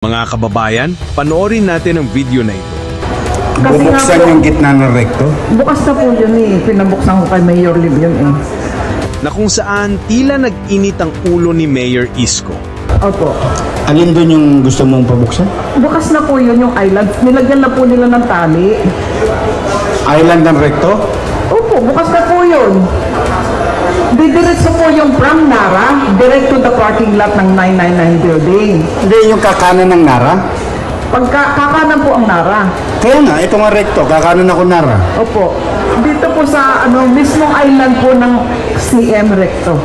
Mga kababayan, panoorin natin ang video na ito. Kasi bubuksan po, yung gitna ng rekto? Bukas na po yun eh. Pinabuksan ko kay Mayor Liv yun eh. Na kung saan tila nag-init ang ulo ni Mayor Isko. Opo. Alin doon yung gusto mong pabuksan? Bukas na po yun yung island. Nilagyan na po nila ng tali. Island ng rekto? Opo, bukas na po yun. Didiretso po yung from Nara, direct to the parking lot ng 999 building. Hindi, yung kakanan ng Nara? Kakanan po ang Nara. Kaya nga, ito nga rekto, kakanan ako Nara. Opo. Dito po sa mismong island po ng CM Recto.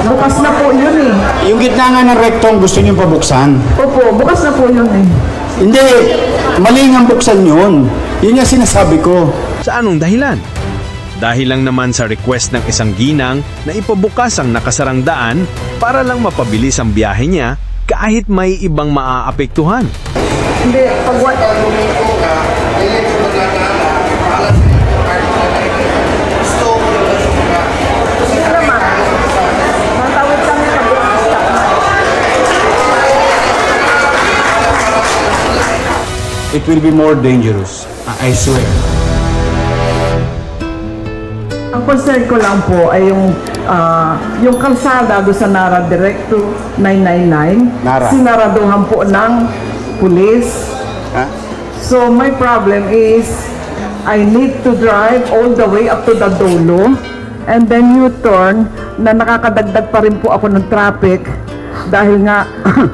Bukas na po yun eh. Yung gitna nga ng rekto ang gusto nyo pabuksan? Opo, bukas na po yun eh. Hindi, mali nga buksan yun. Yun yung sinasabi ko. Sa anong dahilan? Dahil lang naman sa request ng isang ginang na ipabukas ang nakasarang daan para lang mapabilis ang biyahe niya kahit may ibang maaapektuhan. Hindi, pag It will be more dangerous, I swear. Ang concern ko lang po ay yung kalsada do sa Nara direct to 999. Nara. Sinaraduhan po ng pulis. Huh? So my problem is I need to drive all the way up to the dulo and then U-turn na nakakadagdag pa rin po ako ng traffic dahil nga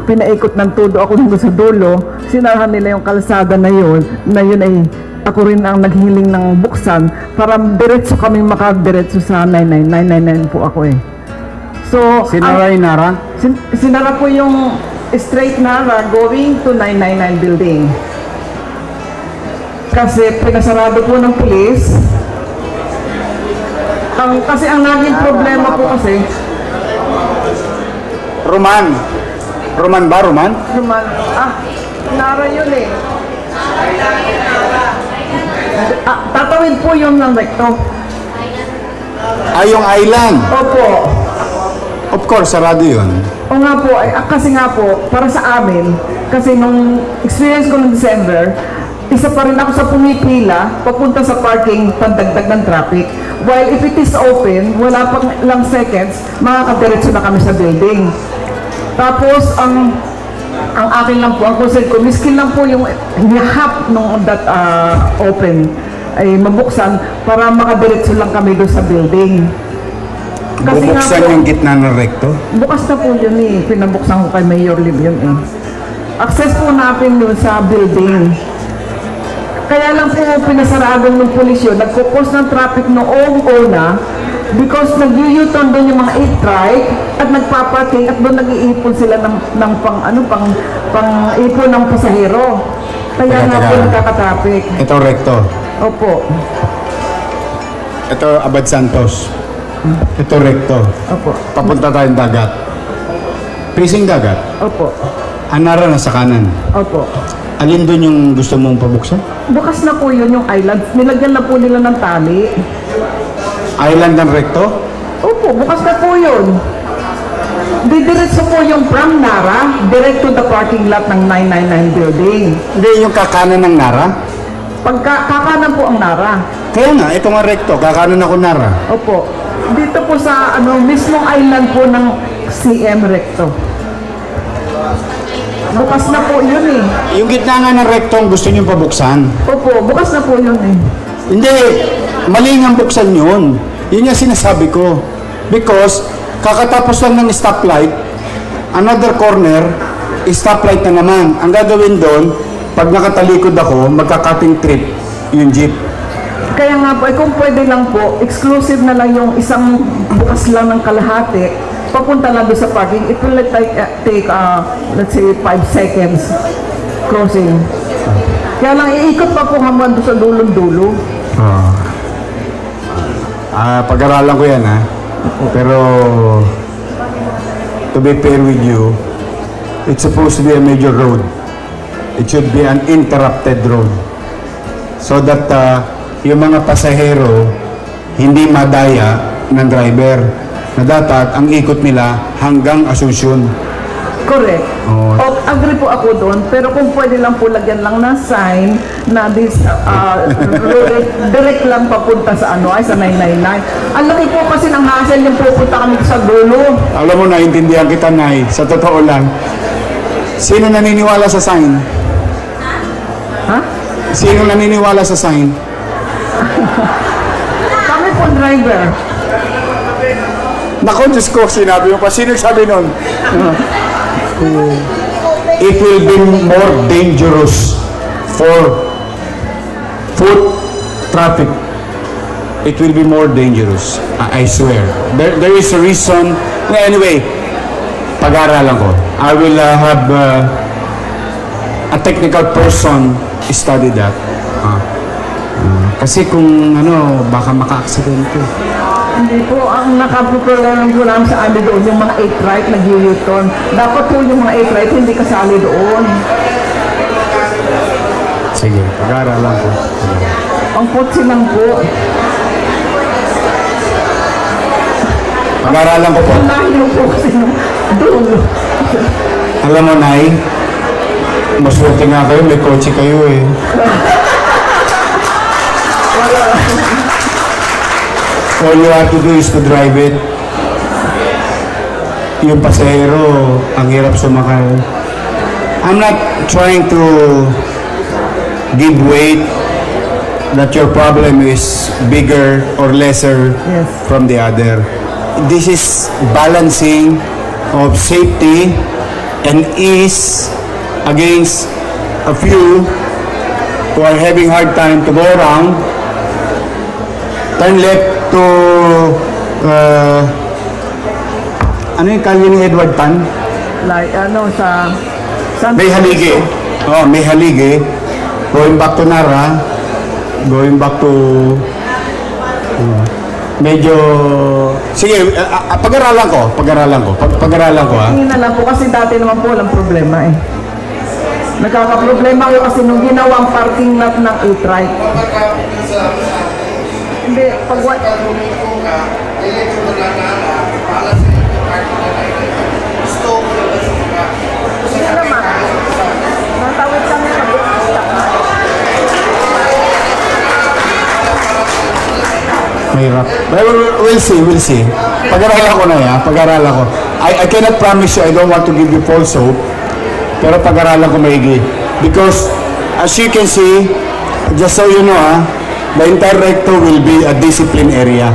pinaikot ng todo ako nung sa dulo. Sinarahan nila yung kalsada na yun ay ako rin ang naghiling ng buksan para diretso kaming makadiretso sa 999 po ako eh. So, Sinara yung Nara? Sinara po yung straight Nara going to 999 building. Kasi pinasarado po ng pulis. Kasi ang naging problema po kasi Roman ba? Roman? Nara yun eh. Tatawid po yung ng recto. Yung island? Opo. Of course, sarado yun. O nga po, kasi nga po, para sa amin, kasi nung experience ko noong December, isa pa rin ako sa pumipila, papunta sa parking, pandagdag ng traffic. While if it is open, wala pang ilang seconds, makakadiretso na kami sa building. Tapos, ang akin lang po, ang concern ko, miskin lang po yung nihap nung that open ay mabuksan para makadiretso lang kami doon sa building. Kasi bubuksan yung gitna ng rekto? Bukas na po yun eh. Pinabuksan ko kay Mayor Liv yun eh. Access po natin yun sa building. Kaya lang po pinasarado ng pulis yun. Nagkukos ng traffic noong una because nag-u-turn doon yung mga 8-trike at nagpaparking at doon nag-iipon sila ng pang-ipon ng pasahero. Kaya nga po nagkaka-traffic. Ito rekto? Opo. Ito Abad Santos? Ito rekto? Opo. Papunta tayong dagat? Facing dagat? Opo. Nara na sa kanan? Opo. Alin doon yung gusto mong pabuksan? Bukas na po yun yung island. Nilagyan na po nila ng tali. Island ng rekto? Opo, bukas na po yun. Didiretso po yung from Nara, direct to the parking lot ng 999 building. Hindi, yung kakanan ng Nara? Kakanan po ang Nara. Kaya nga, ito nga rekto, kakanan ako Nara. Opo. Dito po sa mismong island po ng CM Recto. Bukas na po yun eh. Yung gitna nga ng rekto ang gusto nyo pabuksan? Opo, bukas na po yun eh. Hindi, mali nga buksan yun. Yun yung sinasabi ko. Because, kakatapos lang ng stoplight, another corner, stoplight na naman. Ang gagawin doon, pag nakatalikod ako, magka-cutting trip yung jeep. Kaya nga po, kung pwede lang po, exclusive na lang yung isang bukas lang ng kalahati, papunta lang doon sa parking, it will take let's say, 5 seconds crossing. Kaya lang, iikot pa po hanggang doon sa dulong-dulo. Pag-aralan ko yan, ha? Pero, to be fair with you, it's supposed to be a major road. It should be an interrupted road. So that yung mga pasahero hindi madaya ng driver na dapat ang ikot nila hanggang Asuncion. Correct. Oh. O, agree po ako doon, pero kung pwede lang po lagyan lang ng sign na this direct lang papunta sa ay sa 999. Ang laki po kasi ng hassle yung pupunta kami sa dulo. Alam mo, naintindihan kita, Nay. Sa totoo lang. Sino naniniwala sa sign? Ha? Sino naniniwala sa sign? Kami po driver. Naku, Diyos ko, sinabi mo pa. Sino sabi nun? It will be more dangerous for foot traffic. It will be more dangerous. I swear. There is a reason. Anyway, pag-aaralan ko. I will have a technical person study that. Kasi kung baka maka-aksidente. Hindi po, ang nakaproblema po namin sa amin doon, yung mga 8 right nag-u-turn. Dapat po yung mga 8 right hindi kasali doon. Sige, pag-aaralan ko. Ang putsi lang po. Pag-aaralan ko po. Ang layo po kasi nung dulo. Alam mo, Nay, maswerte nga kayo, may kotse kayo eh. All you have to do is to drive it. Yung pasahero, ang hirap sumakay. I'm not trying to give weight that your problem is bigger or lesser from the other. This is balancing of safety and ease against a few who are having hard time to go around. Turn left to ano yung kalye ni Edward Tan? Like, sa... May Halige. Oh, may Halige. Going back to Nara. Going back to... medyo... Sige, pag-aralan ko. Pag-aralan ko, ha? Tingin na lang po kasi dati naman po walang problema eh. Nagkakaproblema ko kasi nung ginawang parking lot ng 8 right. Hindi, pag Sige naman. Natawid kami sa bukista. Mahirap. But we'll see. Pag-aralan ko na yan. Pag-aralan ko. I cannot promise you, I don't want to give you false hope. Pero pag-aralan ko maigi. Because, as you can see, just so you know, the entire recto will be a discipline area.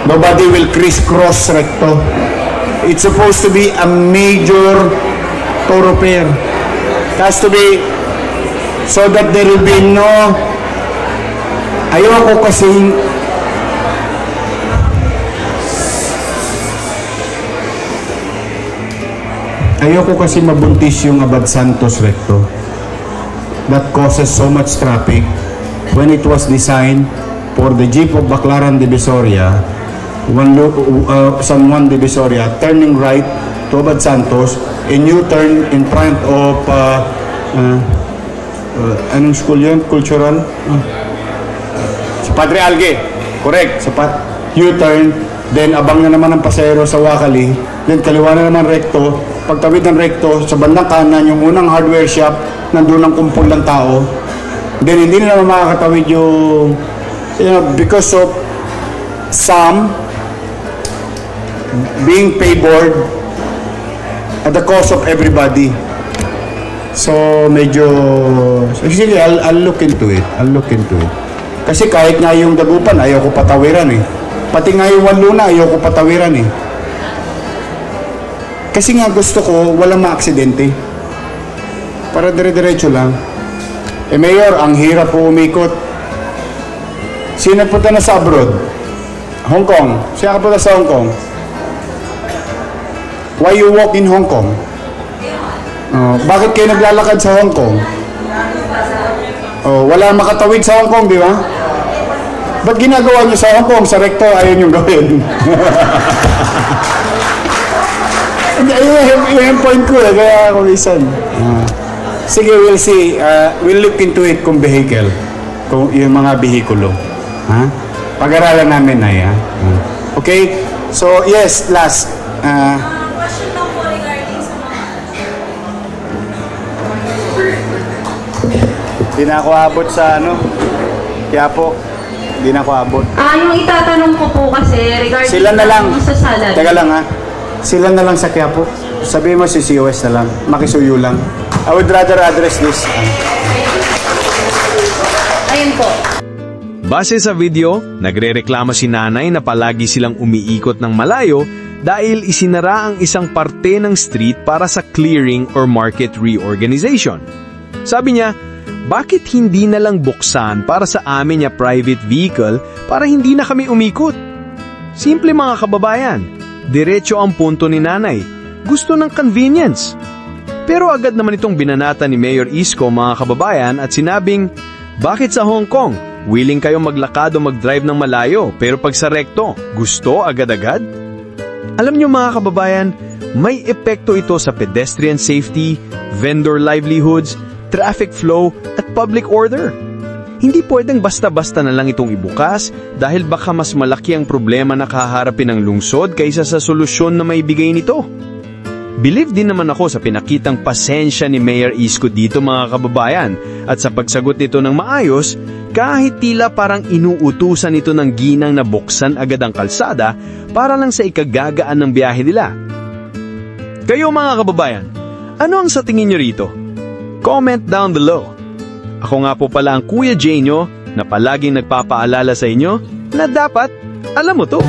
Nobody will crisscross recto. It's supposed to be a major thoroughfare. It has to be so that there will be no... Ayoko kasing mabuntis yung Abad Santos recto. That causes so much traffic. When it was designed for the jeep of Baclaran Divisoria, San Juan Divisoria, turning right to Abad Santos, and you turn in front of anong school yun? Cultural? Sa Padre Alge. Correct. U-turn, then abang na naman ang pasahero sa Wakali, then kaliwa na naman recto. Pagtawid ng recto, sa bandang kanan, yung unang hardware shop, nandun ang kumpul ng tao. Then hindi na naman makakatawid yung, because of some being favored at the cost of everybody. So, medyo, actually, I'll look into it. Kasi kahit nga yung Dagupan, ayaw ko patawiran eh. Pati nga yung Wanluna, ayaw ko patawiran eh. Kasi nga gusto ko, walang maaksidente. Para dire-diretso lang. Mayor, ang hirap po umikot. Sino punta na sa abroad? Hong Kong. Sino punta sa Hong Kong? Why you walk in Hong Kong? Bakit kayo naglalakad sa Hong Kong? Wala makatawid sa Hong Kong, di ba? Ba't ginagawa nyo sa Hong Kong? Sa recto, ayaw nyo gawin. Ayun yung point ko eh, kaya ako isan. Sige, we'll see. We'll look into it kung vehicle. Kung yung mga behikulo. Pag-aralan namin na yan. Okay? So, yes, last. Question lang po regarding Di na ako abot sa kaya po, di na ako abot. Yung itatanong ko po kasi regarding Sila na lang. sa salary. Teka lang ha. Sila na lang sa Quiapo. Sabihin mo si COS na lang. Makisuyo lang. I would rather address this. Ayun po. Base sa video, nagrereklamo si nanay na palagi silang umiikot ng malayo dahil isinara ang isang parte ng street para sa clearing or market reorganization. Sabi niya, bakit hindi na lang buksan para sa amin niya private vehicle para hindi na kami umikot? Simple mga kababayan, diretso ang punto ni nanay. Gusto ng convenience. Pero agad naman itong binanata ni Mayor Isko mga kababayan at sinabing, bakit sa Hong Kong, willing kayo maglakad o mag-drive ng malayo pero pag sa rekto, gusto agad-agad? Alam niyo mga kababayan, may epekto ito sa pedestrian safety, vendor livelihoods, traffic flow at public order. Hindi pwedeng basta-basta na lang itong ibukas dahil baka mas malaki ang problema na kaharapin ng lungsod kaysa sa solusyon na maibigay nito. Believe din naman ako sa pinakitang pasensya ni Mayor Isko dito mga kababayan at sa pagsagot nito ng maayos kahit tila parang inuutusan ito ng ginang na buksan agad ang kalsada para lang sa ikagagaan ng biyahe nila. Kayo mga kababayan, ano ang sa tingin nyo rito? Comment down below. Ako nga po pala ang Kuya Jay nyo na palaging nagpapaalala sa inyo na dapat alam mo to.